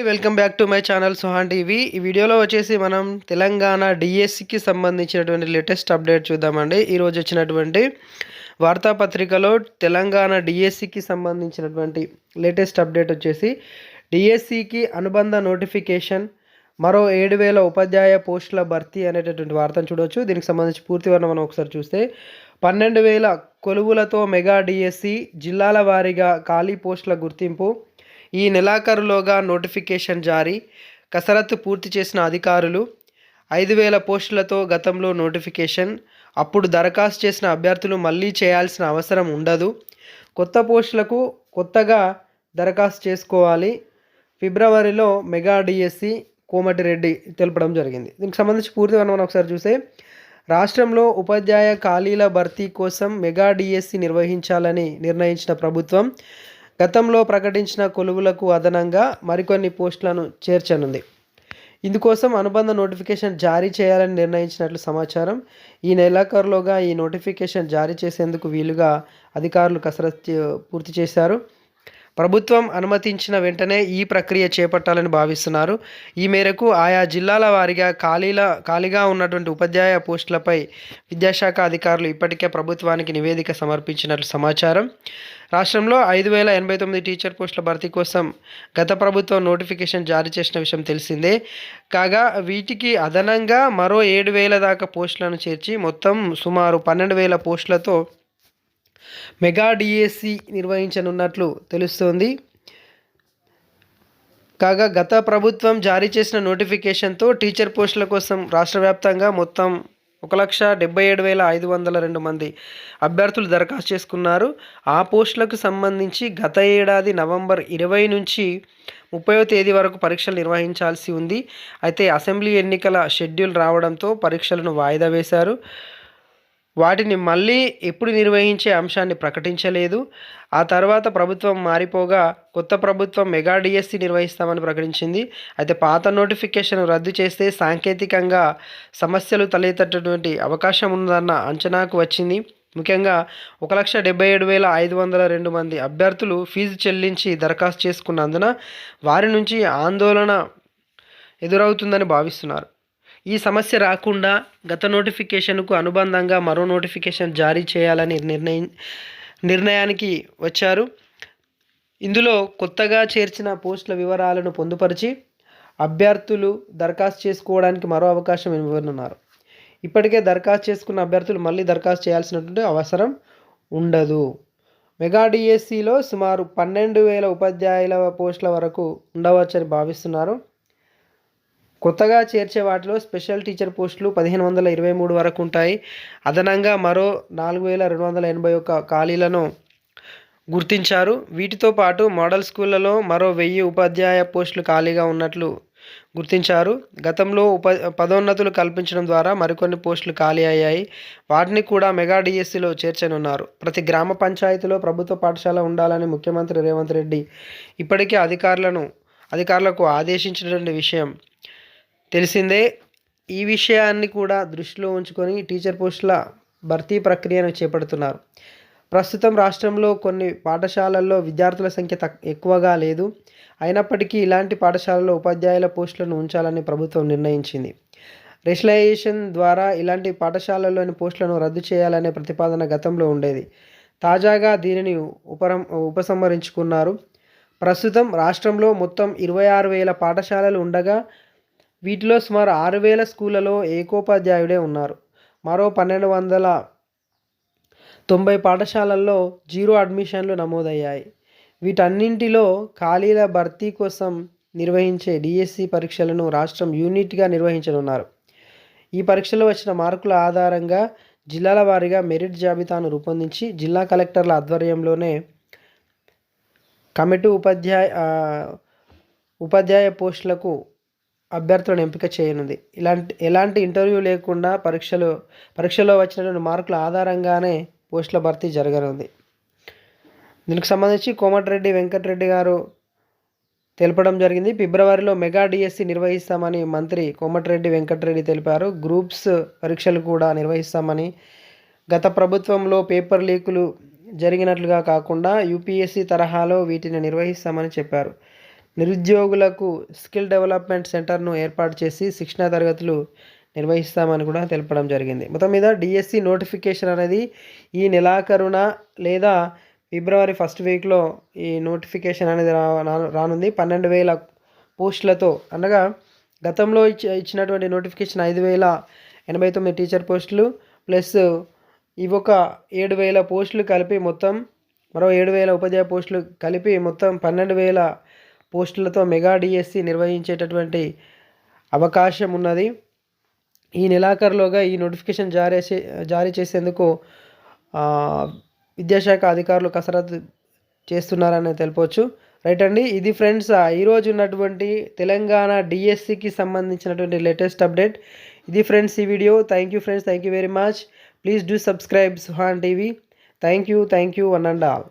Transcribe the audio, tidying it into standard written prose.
Welcome back to my channel Suhan TV. ఈ వీడియోలో వచ్చేసి మనం తెలంగాణ డిఎస్సికి సంబంధించినటువంటి లేటెస్ట్ అప్డేట్ చూద్దామండి. ఈరోజు వచ్చినటువంటి వార్తాపత్రికలో తెలంగాణ డిఎస్సికి సంబంధించినటువంటి లేటెస్ట్ అప్డేట్ వచ్చేసి డిఎస్సికి అనుబంధ నోటిఫికేషన్ మరో 7,000 ఉపాధ్యాయ పోస్టుల భర్తీ అనేటటువంటి వార్తను చూడవచ్చు. దీనికి సంబంధించి పూర్తి వివరణ మనం ఒకసారి చూస్తే 12,000 కొలువులతో మెగా డిఎస్సి, జిల్లాల వారీగా ఖాళీ పోస్టుల గుర్తింపు, ఈ నెలాఖరులోగా నోటిఫికేషన్ జారీ, కసరత్తు పూర్తి చేసిన అధికారులు, 5,000 పోస్టులతో గతంలో నోటిఫికేషన్, అప్పుడు దరఖాస్తు చేసిన అభ్యర్థులు మళ్ళీ చేయాల్సిన అవసరం ఉండదు, కొత్త పోస్టులకు కొత్తగా దరఖాస్తు చేసుకోవాలి, ఫిబ్రవరిలో మెగా డిఎస్సి కోమటిరెడ్డి తెలపడం జరిగింది. దీనికి సంబంధించి పూర్తి మనం ఒకసారి చూస్తే రాష్ట్రంలో ఉపాధ్యాయ ఖాళీల భర్తీ కోసం మెగా డిఎస్సి నిర్వహించాలని నిర్ణయించిన ప్రభుత్వం గతంలో ప్రకటించిన కొలువులకు అదనంగా మరికొన్ని పోస్టులను చేర్చనుంది. ఇందుకోసం అనుబంధ నోటిఫికేషన్ జారీ చేయాలని నిర్ణయించినట్లు సమాచారం. ఈ నెలాఖరులోగా ఈ నోటిఫికేషన్ జారీ చేసేందుకు వీలుగా అధికారులు కసరత్తు పూర్తి చేశారు. ప్రభుత్వం అనుమతించిన వెంటనే ఈ ప్రక్రియ చేపట్టాలని భావిస్తున్నారు. ఈ మేరకు ఆయా జిల్లాల వారీగా ఖాళీగా ఉన్నటువంటి ఉపాధ్యాయ పోస్టులపై విద్యాశాఖ అధికారులు ఇప్పటికే ప్రభుత్వానికి నివేదిక సమర్పించినట్లు సమాచారం. రాష్ట్రంలో 5,089 టీచర్ పోస్టుల భర్తీ కోసం గత ప్రభుత్వం నోటిఫికేషన్ జారీ చేసిన విషయం తెలిసిందే. కాగా వీటికి అదనంగా మరో 7,000 దాకా పోస్టులను చేర్చి మొత్తం సుమారు 12,000 పోస్టులతో మెగా డిఎస్సి నిర్వహించనున్నట్లు తెలుస్తోంది. కాగా గత ప్రభుత్వం జారీ చేసిన నోటిఫికేషన్తో టీచర్ పోస్టుల కోసం రాష్ట్ర వ్యాప్తంగా మొత్తం 1,77,502 మంది అభ్యర్థులు దరఖాస్తు చేసుకున్నారు. ఆ పోస్టులకు సంబంధించి గత ఏడాది నవంబర్ 20 నుంచి 30వ తేదీ వరకు పరీక్షలు నిర్వహించాల్సి ఉంది. అయితే అసెంబ్లీ ఎన్నికల షెడ్యూల్ రావడంతో పరీక్షలను వాయిదా వేశారు. వాటిని మళ్ళీ ఎప్పుడు నిర్వహించే అంశాన్ని ప్రకటించలేదు. ఆ తర్వాత ప్రభుత్వం మారిపోగా కొత్త ప్రభుత్వం మెగా డిఎస్సి నిర్వహిస్తామని ప్రకటించింది. అయితే పాత నోటిఫికేషన్ రద్దు చేస్తే సాంకేతికంగా సమస్యలు తలెత్తేటటువంటి అవకాశం ఉందన్న అంచనాకు వచ్చింది. ముఖ్యంగా 1,77,502 మంది అభ్యర్థులు ఫీజు చెల్లించి దరఖాస్తు చేసుకున్నందున వారి నుంచి ఆందోళన ఎదురవుతుందని భావిస్తున్నారు. ఈ సమస్య రాకుండా గత నోటిఫికేషన్కు అనుబంధంగా మరో నోటిఫికేషన్ జారీ చేయాలని నిర్ణయానికి వచ్చారు. ఇందులో కొత్తగా చేర్చిన పోస్టుల వివరాలను పొందుపరిచి అభ్యర్థులు దరఖాస్తు చేసుకోవడానికి మరో అవకాశం ఇవ్వనున్నారు. ఇప్పటికే దరఖాస్తు చేసుకున్న అభ్యర్థులు మళ్ళీ దరఖాస్తు చేయాల్సినటువంటి అవసరం ఉండదు. మెగా డిఎస్సిలో సుమారు 12,000 ఉపాధ్యాయుల పోస్టుల వరకు ఉండవచ్చని భావిస్తున్నారు. కొత్తగా చేర్చే వాటిలో స్పెషల్ టీచర్ పోస్టులు 1,523 వరకు ఉంటాయి. అదనంగా మరో 4,281 ఖాళీలను గుర్తించారు. వీటితో పాటు మోడల్ స్కూళ్లలో మరో 1,000 ఉపాధ్యాయ పోస్టులు ఖాళీగా ఉన్నట్లు గుర్తించారు. గతంలో పదోన్నతులు కల్పించడం ద్వారా మరికొన్ని పోస్టులు ఖాళీ అయ్యాయి. వాటిని కూడా మెగా డిఎస్సిలో చేర్చనున్నారు. ప్రతి గ్రామ పంచాయతీలో ప్రభుత్వ పాఠశాల ఉండాలని ముఖ్యమంత్రి రేవంత్ రెడ్డి ఇప్పటికే అధికారులకు ఆదేశించినటువంటి విషయం తెలిసిందే. ఈ విషయాన్ని కూడా దృష్టిలో ఉంచుకొని టీచర్ పోస్టుల భర్తీ ప్రక్రియను చేపడుతున్నారు. ప్రస్తుతం రాష్ట్రంలో కొన్ని పాఠశాలల్లో విద్యార్థుల సంఖ్య ఎక్కువగా లేదు. అయినప్పటికీ ఇలాంటి పాఠశాలల్లో ఉపాధ్యాయుల పోస్టులను ఉంచాలని ప్రభుత్వం నిర్ణయించింది. రేషనలైజేషన్ ద్వారా ఇలాంటి పాఠశాలల్లోని పోస్టులను రద్దు చేయాలనే ప్రతిపాదన గతంలో ఉండేది. తాజాగా దీనిని ఉపసంహరించుకున్నారు. ప్రస్తుతం రాష్ట్రంలో మొత్తం 26,000 పాఠశాలలు ఉండగా వీటిలో సుమారు 6,000 స్కూళ్లలో ఏకోపాధ్యాయుడే ఉన్నారు. మరో 1,290 పాఠశాలల్లో జీరో అడ్మిషన్లు నమోదయ్యాయి. వీటన్నింటిలో ఖాళీల భర్తీ కోసం నిర్వహించే డిఎస్సి పరీక్షలను రాష్ట్రం యూనిట్గా నిర్వహించనున్నారు. ఈ పరీక్షలో వచ్చిన మార్కుల ఆధారంగా జిల్లాల వారీగా మెరిట్ జాబితాను రూపొందించి జిల్లా కలెక్టర్ల ఆధ్వర్యంలోనే కమిటీ ఉపాధ్యాయ పోస్టులకు అభ్యర్థులను ఎంపిక చేయనుంది. ఎలాంటి ఇంటర్వ్యూ లేకుండా పరీక్షలో వచ్చినటువంటి మార్కుల ఆధారంగానే పోస్టుల భర్తీ జరగనుంది. దీనికి సంబంధించి కోమటిరెడ్డి వెంకటరెడ్డి గారు తెలపడం జరిగింది. ఫిబ్రవరిలో మెగా డిఎస్సి నిర్వహిస్తామని మంత్రి కోమటిరెడ్డి వెంకటరెడ్డి తెలిపారు. గ్రూప్స్ పరీక్షలు కూడా నిర్వహిస్తామని, గత ప్రభుత్వంలో పేపర్ లీకులు జరిగినట్లుగా కాకుండా యూపీఎస్సీ తరహాలో వీటిని నిర్వహిస్తామని చెప్పారు. నిరుద్యోగులకు స్కిల్ డెవలప్మెంట్ సెంటర్ను ఏర్పాటు చేసి శిక్షణా తరగతులు నిర్వహిస్తామని కూడా తెలపడం జరిగింది. మొత్తం మీద డిఎస్సి నోటిఫికేషన్ అనేది ఈ నెలాఖరున లేదా ఫిబ్రవరి ఫస్ట్ వీక్లో ఈ నోటిఫికేషన్ అనేది రానుంది. 12,000 పోస్టులతో, అనగా గతంలో ఇచ్చినటువంటి నోటిఫికేషన్ 5,089 టీచర్ పోస్టులు ప్లస్ ఇవొక 7,000 పోస్టులు కలిపి మొత్తం మరో 7,000 ఉపాధ్యాయ పోస్టులు కలిపి మొత్తం 12,000 పోస్టులతో మెగా డిఎస్సి నిర్వహించేటటువంటి అవకాశం ఉన్నది. ఈ నెలాఖరులోగా ఈ నోటిఫికేషన్ జారీ చేసేందుకు విద్యాశాఖ అధికారులు కసరత్తు చేస్తున్నారని తెలుపవచ్చు. రైట్ అండి, ఇది ఫ్రెండ్స్ ఈరోజు ఉన్నటువంటి తెలంగాణ డిఎస్సికి సంబంధించినటువంటి లేటెస్ట్ అప్డేట్. ఇది ఫ్రెండ్స్ ఈ video. Thank you friends, thank you very much. Please do subscribe Suhan TV. Thank you one and all.